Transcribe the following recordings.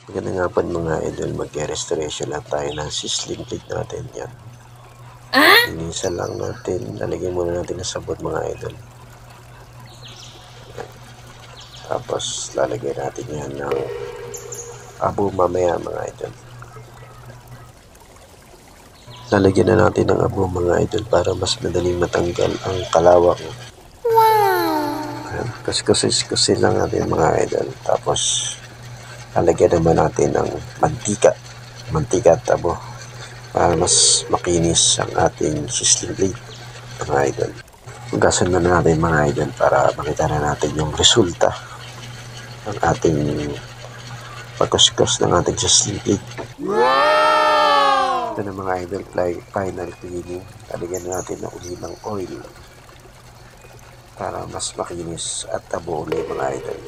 Magandang hapon mga idol, mag-restoration lang tayo ng sizzling plate natin. Yan. Linisan lang natin, lalagyan muna natin ng sabon mga idol. Yan. Tapos lalagyan natin yan ng abo mamaya mga idol. Lalagyan na natin ng abo mga idol para mas madaling matanggal ang kalawang. Yan. Kuskusin lang natin mga idol. Tapos lalagyan naman natin ng mantika at abo para mas makinis ang ating sizzling plate mga idol. Hugasan na natin mga idol para makita na natin yung resulta ng ating pagkuskus ng ating sizzling plate. Ito na mga idol, final cleaning. Lalagyan natin ng ulilang oil para mas makinis at tabo ulit mga idol.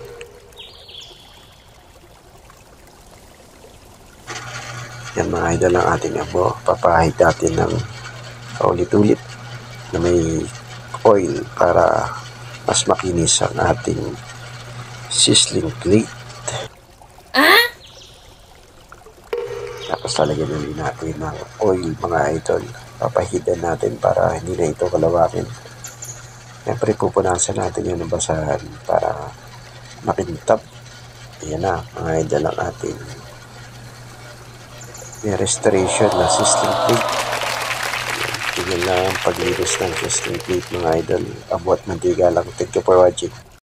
Yan mga idol ang ating abo. Papahid natin ng ulit-ulit na may oil para mas makinis ang ating sizzling plate. Tapos lalagyan na rin natin ng oil mga idol. Papahidan natin para hindi na ito kalawakin. Siyempre pupunasan natin yun ng basahan para makintab. Ayan na mga idol ang ating restoration na sizzling plate. Tingnan lang ang paglinis ng sizzling plate mga idol. Abo at mantika lang. Thank you for watching.